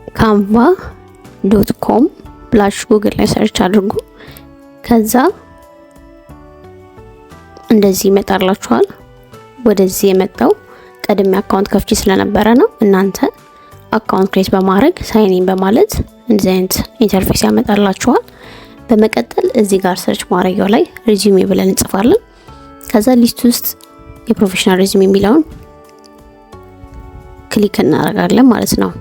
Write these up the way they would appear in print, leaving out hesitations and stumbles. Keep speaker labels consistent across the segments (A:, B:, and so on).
A: canva.com ብላችሁ ጉግል ላይ ሰርች አድርጉ። ከዛ እንደዚህ ይመጣላችኋል። ወደዚህ የመጣው ቀድሜ አካውንት ከፍቼ ስለነበረ ነው። እናንተ አካውንት ክሬት በማድረግ ሳይን ኢን በማለት እንደዚህ አይነት ኢንተርፌስ ያመጣላችኋል። በመቀጠል እዚህ ጋር ሰርች ማድረጊያው ላይ ሪዚዩሜ ብለን እንጽፋለን። ከዛ ሊስት ውስጥ የፕሮፌሽናል ሪዚዩሜ የሚለውን ክሊክ እናደርጋለን ማለት ነው።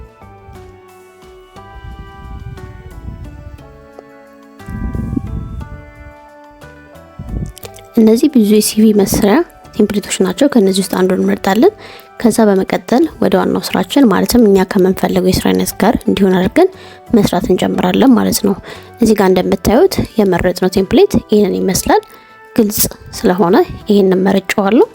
A: እነዚህ ብዙ የሲቪ መስሪያ ቴምፕሌቶች ናቸው። ከነዚህ ውስጥ አንዱን እንመርጣለን። ከዛ በመቀጠል ወደ ዋናው ስራችን ማለትም እኛ ከምንፈልገው የስራ አይነት ጋር እንዲሆን አድርገን መስራት እንጀምራለን ማለት ነው። እዚህ ጋር እንደምታዩት የመረጥነው ቴምፕሌት ይሄንን ይመስላል። ግልጽ ስለሆነ ይሄንን መርጫዋለሁ።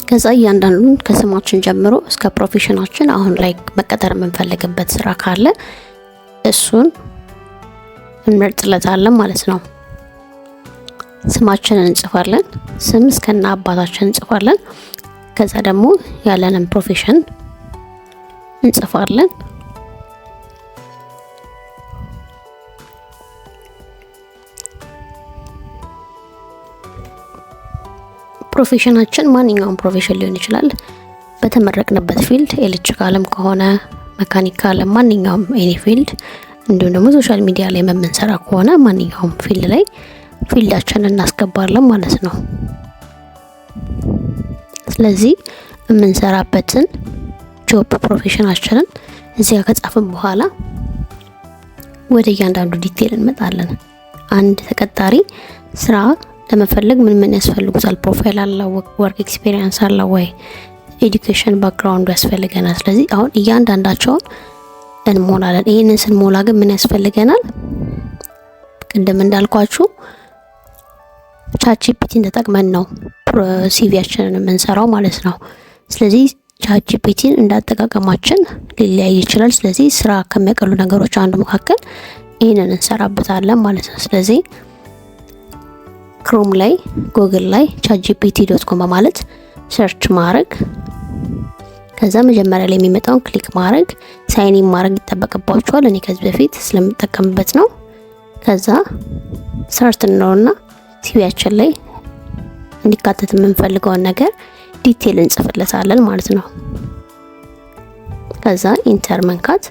A: ከዛ እያንዳንዱን ከስማችን ጀምሮ እስከ ፕሮፌሽናችን አሁን ላይ መቀጠር የምንፈልግበት ስራ ካለ እሱን እንመርጥለታለን ማለት ነው። ስማችንን እንጽፋለን። ስም እስከና አባታችን እንጽፋለን። ከዛ ደግሞ ያለንን ፕሮፌሽን እንጽፋለን። ፕሮፌሽናችን ማንኛውም ፕሮፌሽን ሊሆን ይችላል። በተመረቅንበት ፊልድ ኤሌክትሪካልም ከሆነ መካኒካል፣ ማንኛውም ኤኒ ፊልድ፣ እንዲሁም ደግሞ ሶሻል ሚዲያ ላይ የምንሰራ ከሆነ ማንኛውም ፊልድ ላይ ፊልዳችንን እናስገባለን ማለት ነው። ስለዚህ የምንሰራበትን ጆብ ፕሮፌሽናችንን እዚህ ጋር ከጻፍን በኋላ ወደ እያንዳንዱ ዲቴል እንመጣለን። አንድ ተቀጣሪ ስራ ለመፈለግ ምን ምን ያስፈልጉታል? ፕሮፋይል አለው፣ ወርክ ኤክስፒሪየንስ አለው ወይ፣ ኤዱኬሽን ባክግራውንድ ያስፈልገናል። ስለዚህ አሁን እያንዳንዳቸውን እንሞላለን። ይሄንን ስንሞላ ግን ምን ያስፈልገናል? ቅድም እንዳልኳችሁ ቻትጂፒቲን ተጠቅመን ነው ሲቪያችንን የምንሰራው ማለት ነው። ስለዚህ ቻትጂፒቲን እንዳጠቃቀማችን ሊለያይ ይችላል። ስለዚህ ስራ ከሚያቀሉ ነገሮች አንዱ መካከል ይሄንን እንሰራበታለን ማለት ነው። ስለዚህ ክሮም ላይ ጉግል ላይ chatgpt.com በማለት ሰርች ማድረግ፣ ከዛ መጀመሪያ ላይ የሚመጣውን ክሊክ ማድረግ፣ ሳይን ኢን ማድረግ ይጠበቅባችኋል። እኔ ከዚህ በፊት ስለምጠቀምበት ነው። ከዛ ሰርች ነውና ሲቪያችን ላይ እንዲካተት የምንፈልገውን ነገር ዲቴል እንጽፍለታለን ማለት ነው። ከዛ ኢንተር መንካት፣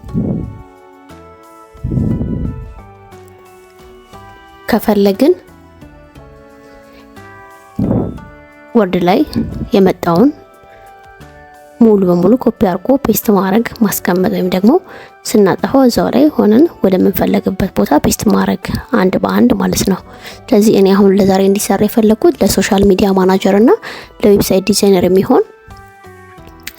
A: ከፈለግን ወርድ ላይ የመጣውን ሙሉ በሙሉ ኮፒ አድርጎ ፔስት ማድረግ ማስቀመጥ፣ ወይም ደግሞ ስናጠፋው እዛው ላይ ሆነን ወደ ምንፈልግበት ቦታ ፔስት ማድረግ አንድ በአንድ ማለት ነው። ስለዚህ እኔ አሁን ለዛሬ እንዲሰራ የፈለኩት ለሶሻል ሚዲያ ማናጀር እና ለዌብሳይት ዲዛይነር የሚሆን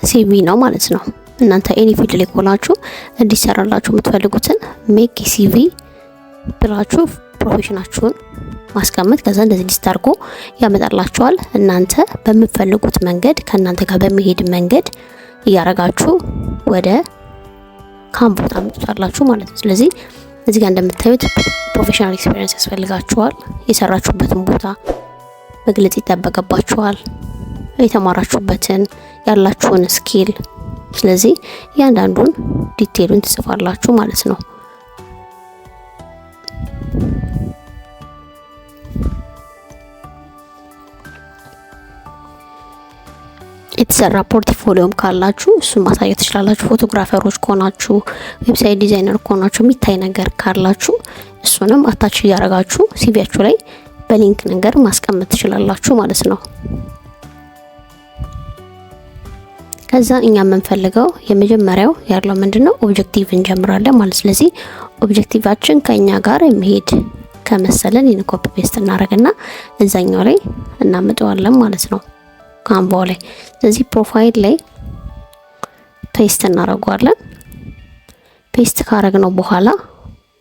A: ሲቪ ነው ማለት ነው። እናንተ ኤኒ ፊልድ ላይ ሆናችሁ እንዲሰራላችሁ የምትፈልጉትን ሜክ ሲቪ ብላችሁ ፕሮፌሽናችሁን ማስቀመጥ፣ ከዛ እንደዚህ ሊስት አድርጎ ያመጣላችኋል። እናንተ በምትፈልጉት መንገድ ከእናንተ ጋር በሚሄድ መንገድ እያረጋችሁ ወደ ካምፓ ታመጡታላችሁ ማለት ነው። ስለዚህ እዚህ ጋር እንደምታዩት ፕሮፌሽናል ኤክስፒሪየንስ ያስፈልጋችኋል። የሰራችሁበትን ቦታ መግለጽ ይጠበቅባችኋል። የተማራችሁበትን ያላችሁን ስኪል። ስለዚህ እያንዳንዱን ዲቴሉን ትጽፋላችሁ ማለት ነው። የተሰራ ፖርትፎሊዮም ካላችሁ እሱን ማሳየት ትችላላችሁ። ፎቶግራፈሮች ከሆናችሁ፣ ዌብሳይት ዲዛይነር ከሆናችሁ የሚታይ ነገር ካላችሁ እሱንም አታች እያደረጋችሁ ሲቪያችሁ ላይ በሊንክ ነገር ማስቀመጥ ትችላላችሁ ማለት ነው። ከዛ እኛ የምንፈልገው የመጀመሪያው ያለው ምንድነው ኦብጀክቲቭ እንጀምራለን ማለት። ስለዚህ ኦብጀክቲቫችን ከኛ ጋር የሚሄድ ከመሰለን ይሄን ኮፒ ፔስት እናደርግና እዛኛው ላይ እናመጣዋለን ማለት ነው ካንቫው ላይ። ስለዚህ ፕሮፋይል ላይ ፔስት እናደርጋለን። ፔስት ካረግነው በኋላ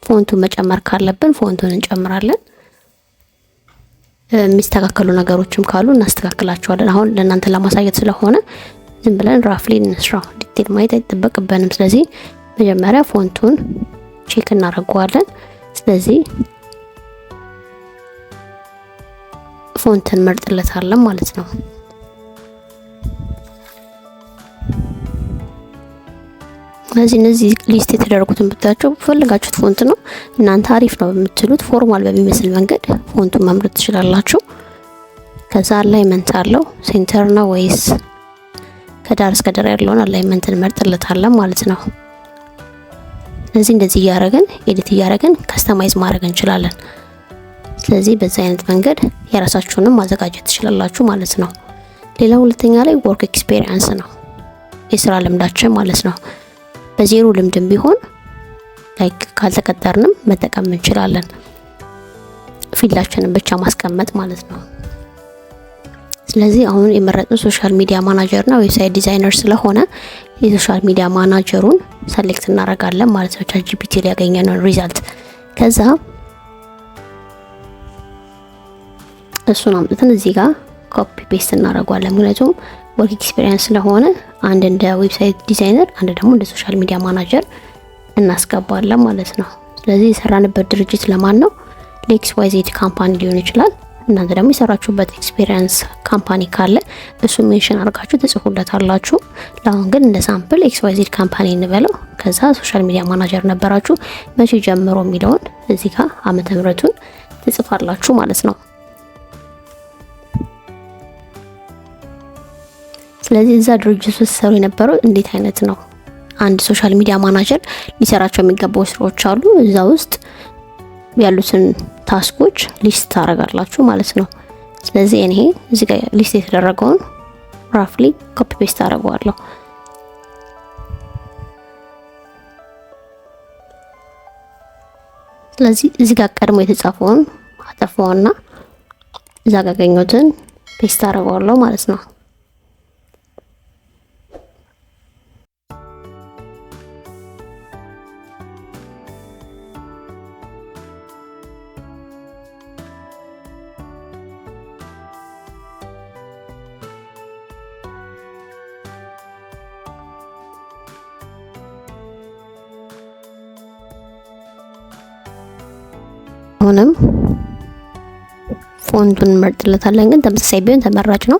A: ፎንቱን መጨመር ካለብን ፎንቱን እንጨምራለን። የሚስተካከሉ ነገሮችም ካሉ እናስተካክላቸዋለን። አሁን ለእናንተ ለማሳየት ስለሆነ ዝም ብለን ራፍሊ እንስራው፣ ዲቴል ማየት አይጠበቅብንም። ስለዚህ መጀመሪያ ፎንቱን ቼክ እናደርጋለን። ስለዚህ ፎንትን መርጥለታለን ማለት ነው። እነዚህ ሊስት የተደረጉትን ብታቸው ፈልጋችሁት ፎንት ነው እናንተ አሪፍ ነው በምትሉት ፎርማል በሚመስል መንገድ ፎንቱን መምረጥ ትችላላችሁ። ከዛ አላይመንት አለው ሴንተር ነው ወይስ ከዳር እስከ ዳር ያለውን አላይመንት እንመርጥለታለን ማለት ነው። እንደዚህ እያደረግን ኤዲት እያደረግን ከስተማይዝ ማድረግ እንችላለን። ስለዚህ በዛ አይነት መንገድ የራሳችሁንም ማዘጋጀት ትችላላችሁ ማለት ነው። ሌላው ሁለተኛ ላይ ወርክ ኤክስፒሪየንስ ነው፣ የስራ ልምዳችን ማለት ነው። በዜሮ ልምድም ቢሆን ላይክ ካልተቀጠርንም መጠቀም እንችላለን፣ ፊልዳችንን ብቻ ማስቀመጥ ማለት ነው። ስለዚህ አሁን የመረጥነው ሶሻል ሚዲያ ማናጀር ነው ዌብሳይት ዲዛይነር ስለሆነ የሶሻል ሚዲያ ማናጀሩን ሰሌክት እናደርጋለን ማለት ነው። ቻትጂፒቲ ላይ ያገኘነው ሪዛልት ከዛ እሱን አምጥተን እዚህ ጋር ኮፒ ፔስት እናደርጋለን። ምክንያቱም ወርክ ኤክስፒሪየንስ ስለሆነ አንድ እንደ ዌብሳይት ዲዛይነር አንድ ደግሞ እንደ ሶሻል ሚዲያ ማናጀር እናስገባለን ማለት ነው። ስለዚህ የሰራንበት ድርጅት ለማን ነው? ለኤክስዋይዜድ ካምፓኒ ሊሆን ይችላል። እናንተ ደግሞ የሰራችሁበት ኤክስፒሪየንስ ካምፓኒ ካለ እሱ ሜንሽን አድርጋችሁ ትጽፉለታላችሁ። ለአሁን ግን እንደ ሳምፕል ኤክስዋይዜድ ካምፓኒ እንበለው። ከዛ ሶሻል ሚዲያ ማናጀር ነበራችሁ መቼ ጀምሮ የሚለውን እዚህ ጋር ዓመተ ምህረቱን ትጽፋላችሁ ማለት ነው። ስለዚህ እዛ ድርጅት ውስጥ ሰሩ የነበረው እንዴት አይነት ነው አንድ ሶሻል ሚዲያ ማናጀር ሊሰራቸው የሚገባው ስራዎች አሉ። እዛ ውስጥ ያሉትን ታስኮች ሊስት ታደርጋላችሁ ማለት ነው። ስለዚህ እኔ እዚህ ጋር ሊስት የተደረገውን ራፍሊ ኮፒ ፔስት አደርገዋለሁ። ስለዚህ እዚህ ጋር ቀድሞ የተጻፈውን አጠፋውና እዛ ጋር ያገኘሁትን ፔስት አደርገዋለሁ ማለት ነው። አሁንም ፎንቱን እንመርጥለታለን፣ ግን ተመሳሳይ ቢሆን ተመራጭ ነው።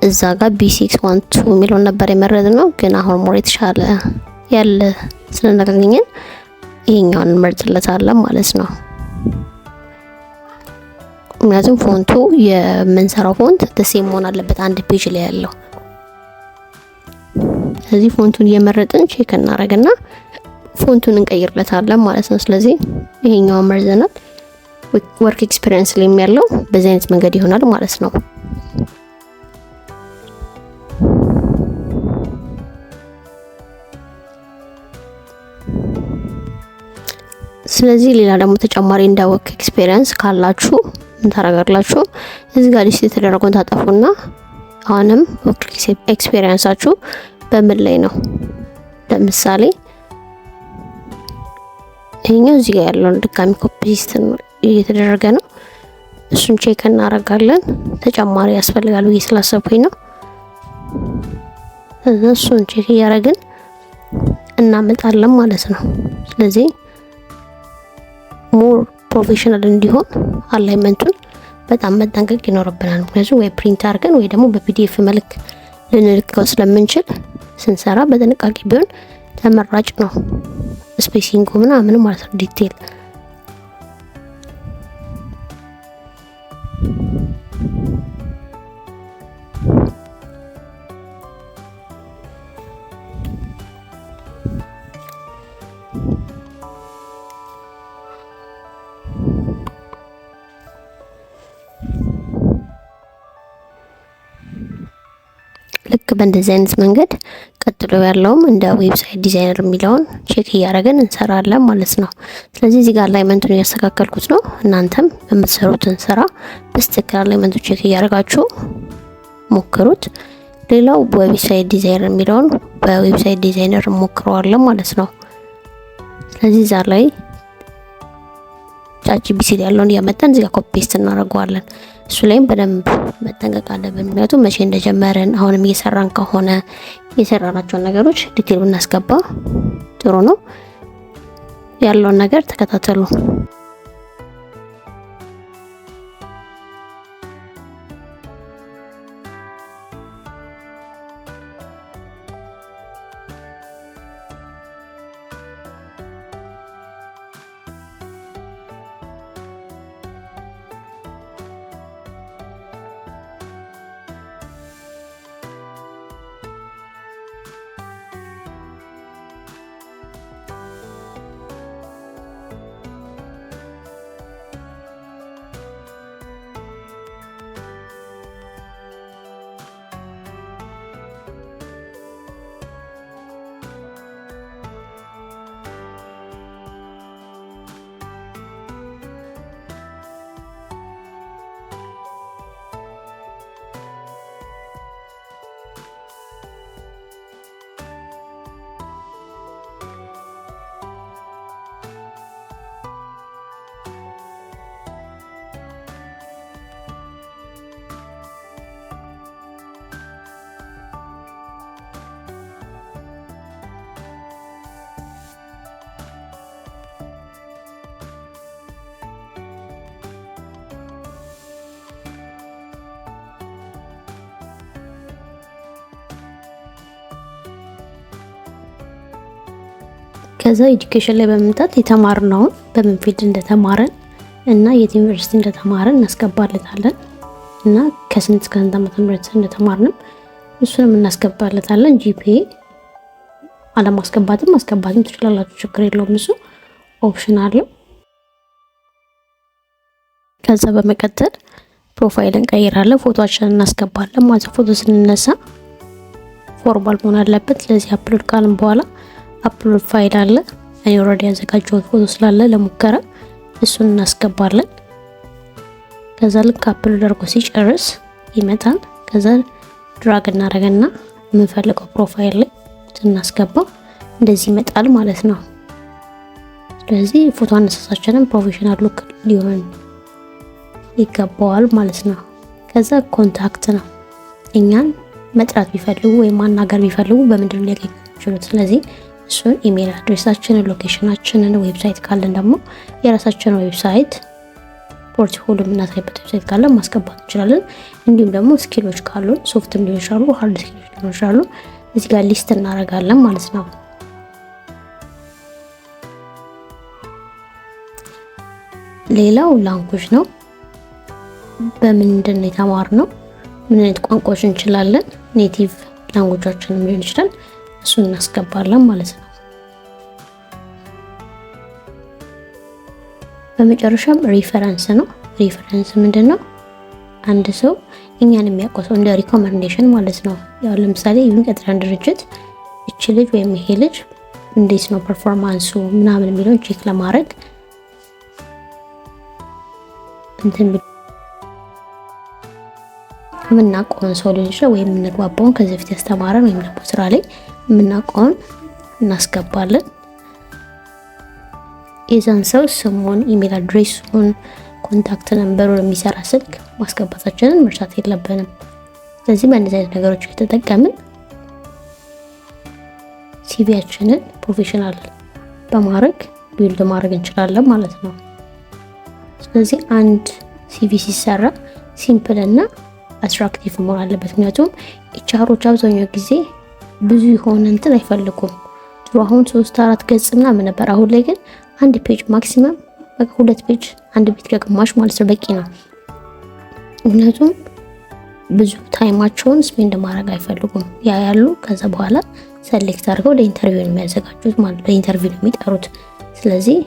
A: እዛ ጋር B612 የሚለውን ነበር የመረጥነው፣ ግን አሁን ሞር የተሻለ ያለ ስለናገኘን ይሄኛውን እንመርጥለታለን ማለት ነው። ምክንያቱም ፎንቱ የምንሰራው ፎንት ተሴም መሆን አለበት አንድ ፔጅ ላይ ያለው። ስለዚህ ፎንቱን እየመረጥን ቼክ እናደርግና ፎንቱን እንቀይርለታለን ማለት ነው። ስለዚህ ይሄኛው መርዘናል ወርክ ኤክስፒሪየንስ ላይ ያለው በዚህ አይነት መንገድ ይሆናል ማለት ነው። ስለዚህ ሌላ ደግሞ ተጨማሪ እንደ ወርክ ኤክስፒሪየንስ ካላችሁ ምን ታደርጋላችሁ? እዚህ ጋር ሊስት የተደረገውን ታጠፉና አሁንም ወርክ ኤክስፒሪየንሳችሁ በምን ላይ ነው? ለምሳሌ ይሄኛው እዚህ ጋር ያለውን ድጋሚ ኮፒ ፔስት እየተደረገ ነው። እሱን ቼክ እናደርጋለን። ተጨማሪ ያስፈልጋል ብዬ ስላሰብኩኝ ነው። እሱን ቼክ እያደረግን እናመጣለን ማለት ነው። ስለዚህ ሞር ፕሮፌሽናል እንዲሆን አላይመንቱን በጣም መጠንቀቅ ይኖርብናል። ምክንያቱም ወይ ፕሪንት አድርገን ወይ ደግሞ በፒዲኤፍ መልክ ልንልከው ስለምንችል ስንሰራ በጥንቃቄ ቢሆን ተመራጭ ነው። ስፔሲንጉ ምናምን ማለት ነው ዲቴል ልክ በእንደዚህ አይነት መንገድ ቀጥሎ ያለውም እንደ ዌብሳይት ዲዛይነር የሚለውን ቼክ እያደረግን እንሰራለን ማለት ነው። ስለዚህ እዚህ ጋር አላይመንቱን እያስተካከልኩት ነው። እናንተም በምትሰሩትን ስራ በስትክክል አላይመንቱን ቼክ እያደረጋችሁ ሞክሩት። ሌላው ዌብሳይት ዲዛይነር የሚለውን በዌብሳይት ዲዛይነር ሞክረዋለን ማለት ነው። ስለዚህ እዛ ላይ ቻትጂፒቲ ያለውን እያመጣን እዚህ ጋር ኮፒ ፔስት እናደርገዋለን። እሱ ላይም በደንብ መጠንቀቅ አለብን። ምክንያቱም መቼ እንደጀመረን አሁንም እየሰራን ከሆነ የሰራናቸውን ነገሮች ዲቴል ብናስገባ ጥሩ ነው። ያለውን ነገር ተከታተሉ። ከዛ ኤጁኬሽን ላይ በመምጣት የተማርነውን በምን ፊልድ እንደተማረን እና የት ዩኒቨርሲቲ እንደተማረን እናስገባለታለን እና ከስንት እስከ ስንት ዓመተ ምህረት እንደተማርንም እሱንም እናስገባለታለን። ጂፒኤ አለማስገባትም ማስገባትም ትችላላችሁ፣ ችግር የለውም። እሱ ኦፕሽን አለው። ከዛ በመቀጠል ፕሮፋይል እንቀይራለን፣ ፎቶአችንን እናስገባለን ማለት ፎቶ ስንነሳ ፎርማል መሆን አለበት። ስለዚህ አፕሎድ ካልን በኋላ አፕሎድ ፋይል አለ። እኔ ኦልሬዲ ያዘጋጀሁት ፎቶ ስላለ ለሙከራ እሱን እናስገባለን። ከዛ ልክ አፕሎድ አድርጎ ሲጨርስ ይመጣል። ከዛ ድራግ እናደርግና የምንፈልገው ፕሮፋይል ላይ ስናስገባ እንደዚህ ይመጣል ማለት ነው። ስለዚህ ፎቶ አነሳሳችንን ፕሮፌሽናል ሉክ ሊሆን ይገባዋል ማለት ነው። ከዛ ኮንታክት ነው። እኛን መጥራት ቢፈልጉ ወይም ማናገር ቢፈልጉ በምንድን ነው ሊያገኙ ይችላሉ? ስለዚህ እሱን ኢሜል አድሬሳችንን፣ ሎኬሽናችንን፣ ዌብሳይት ካለን ደግሞ የራሳችንን ዌብሳይት ፖርትፎሊዮ የምናሳይበት ዌብሳይት ካለን ማስገባት እንችላለን። እንዲሁም ደግሞ ስኪሎች ካሉን ሶፍትም ሊሆን ይችላሉ፣ ሃርድ ስኪሎች ሊሆን ይችላሉ። እዚህ ጋር ሊስት እናደርጋለን ማለት ነው። ሌላው ላንጉጅ ነው። በምንድን ነው የተማርነው? ምን አይነት ቋንቋዎች እንችላለን? ኔቲቭ ላንጉጃችንም ሊሆን ይችላል። እሱን እናስገባለን ማለት ነው። በመጨረሻም ሪፈረንስ ነው። ሪፈረንስ ምንድነው? አንድ ሰው እኛን የሚያውቀው ሰው እንደ ሪኮመንዴሽን ማለት ነው። ያው ለምሳሌ የሚቀጥረን ድርጅት እቺ ልጅ ወይም ይሄ ልጅ እንዴት ነው ፐርፎርማንሱ ምናምን የሚለውን ቼክ ለማድረግ እንትን የምናውቀውን ሰው ሊሆን ይችላል ወይም የምንግባባውን ከዚህ በፊት ያስተማረን ወይም ደግሞ ስራ ላይ የምናውቀውን እናስገባለን። የዛን ሰው ስሙን፣ ኢሜል አድሬሱን፣ ኮንታክት ነምበሩን፣ የሚሰራ ስልክ ማስገባታችንን መርሳት የለብንም። ስለዚህ በእነዚህ አይነት ነገሮች የተጠቀምን ሲቪያችንን ፕሮፌሽናል በማድረግ ቢልድ ማድረግ እንችላለን ማለት ነው። ስለዚህ አንድ ሲቪ ሲሰራ ሲምፕል እና አትራክቲቭ መሆን አለበት። ምክንያቱም ኤችአሮች አብዛኛው ጊዜ ብዙ የሆነ እንትን አይፈልጉም። ድሮ አሁን 3-4 ገጽ ምናምን ነበር። አሁን ላይ ግን አንድ ፔጅ ማክሲመም በቃ 2 ፔጅ፣ አንድ ቤት ከግማሽ ማለት ነው በቂ ነው። ምክንያቱም ብዙ ታይማቸውን ስፔንድ ማድረግ አይፈልጉም። ያ ያሉ ከዛ በኋላ ሰሌክት አድርገው ለኢንተርቪው የሚያዘጋጁት ማለት ለኢንተርቪው የሚጠሩት። ስለዚህ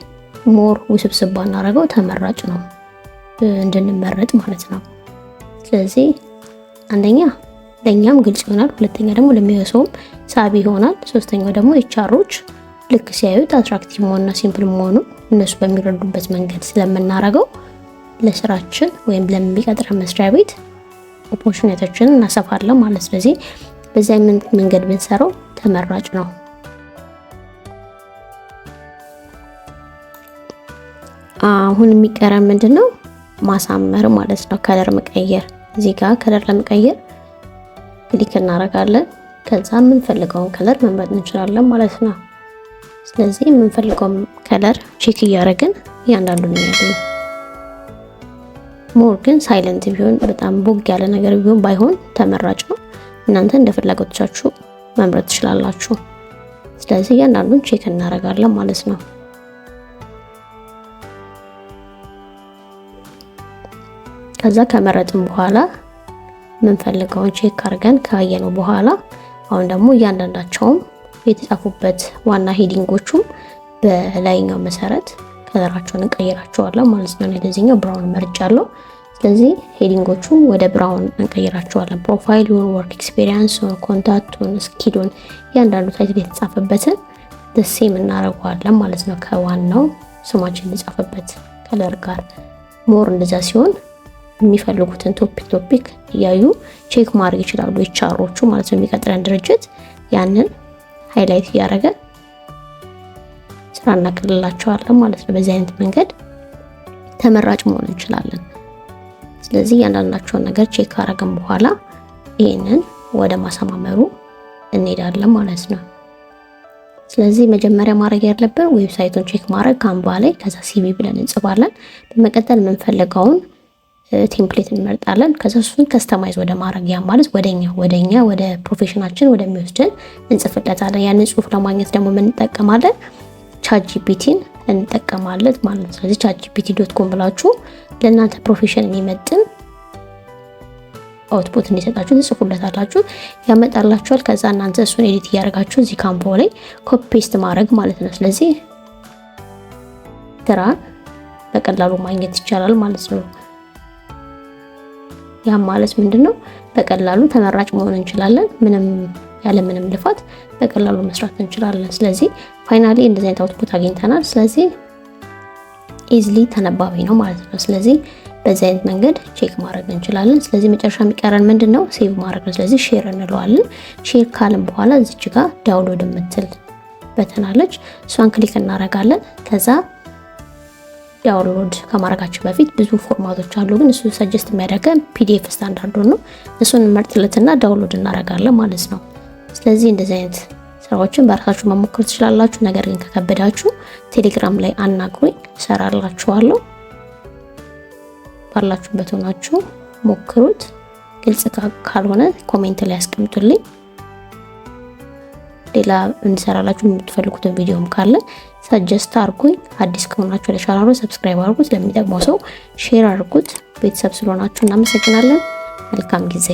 A: ሞር ውስብስብ ባናደርገው ተመራጭ ነው እንድንመረጥ ማለት ነው። ስለዚህ አንደኛ ለኛም ግልጽ ይሆናል፣ ሁለተኛ ደግሞ ለሚያሰውም ሳቢ ይሆናል፣ ሶስተኛው ደግሞ ኤችአሮች ልክ ሲያዩት አትራክቲቭ መሆንና ሲምፕል መሆኑ እነሱ በሚረዱበት መንገድ ስለምናረገው ለስራችን ወይም ለሚቀጥረን መስሪያ ቤት ኦፖርቹኒቲዎችን እናሰፋለን ማለት። ስለዚህ በዚህ አይነት መንገድ ብንሰራው ተመራጭ ነው። አሁን የሚቀረን ምንድነው? ማሳመር ማለት ነው። ከለር መቀየር። እዚህ ጋር ከለር ለመቀየር ክሊክ እናደርጋለን። ከዛ የምንፈልገውን ከለር መምረጥ እንችላለን ማለት ነው። ስለዚህ የምንፈልገውን ከለር ቼክ እያደረግን እያንዳንዱን እናያለን። ሞር ግን ሳይለንት ቢሆን በጣም ቦግ ያለ ነገር ቢሆን ባይሆን ተመራጭ ነው። እናንተ እንደ ፍላጎታችሁ መምረጥ ትችላላችሁ። ስለዚህ እያንዳንዱን ቼክ እናደርጋለን ማለት ነው። ከዛ ከመረጥን በኋላ የምንፈልገውን ቼክ አድርገን ካየነው በኋላ አሁን ደግሞ እያንዳንዳቸውም የተጻፉበት ዋና ሄዲንጎቹም በላይኛው መሰረት ከለራቸውን እንቀይራቸዋለን ማለት ነው። ለዚህኛው ብራውን መርጫለሁ። ስለዚህ ሄዲንጎቹን ወደ ብራውን እንቀይራቸዋለን። ፕሮፋይሉን፣ ወርክ ኤክስፒሪየንሱን፣ ኮንታክቱን፣ ስኪሉን እያንዳንዱ ታይትል የተጻፈበትን ደሴም እናደርገዋለን ማለት ነው ከዋናው ስማችን የተጻፈበት ከለር ጋር። ሞር እንደዛ ሲሆን የሚፈልጉትን ቶፒክ እያዩ ቼክ ማድረግ ይችላሉ ኤችአሮቹ ማለት ነው። የሚቀጥረን ድርጅት ያንን ሃይላይት እያደረገ ስራ እናቀልላቸዋለን ማለት ነው። በዚህ አይነት መንገድ ተመራጭ መሆን እንችላለን። ስለዚህ እያንዳንዳቸውን ነገር ቼክ ካረግን በኋላ ይሄንን ወደ ማሰማመሩ እንሄዳለን ማለት ነው። ስለዚህ መጀመሪያ ማድረግ ያለብን ዌብሳይቱን ቼክ ማድረግ ካንቫ ላይ፣ ከዛ ሲቪ ብለን እንጽፋለን። በመቀጠል የምንፈልገውን ቴምፕሌት እንመርጣለን። ከዛ እሱን ከስተማይዝ ወደ ማድረግ ያ ማለት ወደኛ ወደ ፕሮፌሽናችን ወደሚወስደን እንጽፍለታለን። ያንን ጽሁፍ ለማግኘት ደግሞ ምን እንጠቀማለን? ቻትጂፒቲን እንጠቀማለን ማለት ነው። ስለዚህ chatgpt.com ብላችሁ ለእናንተ ፕሮፌሽን የሚመጥን አውትፑት እንዲሰጣችሁ ትጽፉለታላችሁ፣ ያመጣላችኋል። ከዛ እናንተ እሱን ኤዲት እያደረጋችሁ እዚህ ካንቫ ላይ ኮፒ ፔስት ማድረግ ማለት ነው። ስለዚህ ስራ በቀላሉ ማግኘት ይቻላል ማለት ነው። ያ ማለት ምንድነው? በቀላሉ ተመራጭ መሆን እንችላለን። ምንም ልፋት በቀላሉ መስራት እንችላለን። ስለዚህ ፋይናሊ እንደዚህ አይነት አውትፑት አግኝተናል። ስለዚህ ኢዝሊ ተነባቢ ነው ማለት ነው። ስለዚህ በዚህ አይነት መንገድ ቼክ ማድረግ እንችላለን። ስለዚህ መጨረሻ የሚቀረን ምንድነው? ሴቭ ማድረግ ነው። ስለዚህ ሼር እንለዋለን። ሼር ካልን በኋላ እዚች ጋር ዳውንሎድ የምትል በተናለች እሷን ክሊክ እናደርጋለን። ከዛ ዳውንሎድ ከማድረጋችን በፊት ብዙ ፎርማቶች አሉ፣ ግን እሱ ሰጀስት የሚያደርገን ፒዲኤፍ ስታንዳርዱን ነው። እሱን እንመርጥለትና ዳውንሎድ እናደርጋለን ማለት ነው። ስለዚህ እንደዚህ አይነት ስራዎችን በራሳችሁ መሞከር ትችላላችሁ። ነገር ግን ከከበዳችሁ ቴሌግራም ላይ አናግሩኝ፣ እሰራላችኋለሁ። ባላችሁበት ሆናችሁ ሞክሩት። ግልጽ ካልሆነ ኮሜንት ላይ አስቀምጡልኝ። ሌላ እንሰራላችሁ የምትፈልጉትን ቪዲዮም ካለ ሰጀስት አድርጉኝ። አዲስ ከሆናችሁ ለቻናሉ ሰብስክራይብ አድርጉት፣ ለሚጠቅመው ሰው ሼር አድርጉት። ቤተሰብ ስለሆናችሁ እናመሰግናለን። መልካም ጊዜ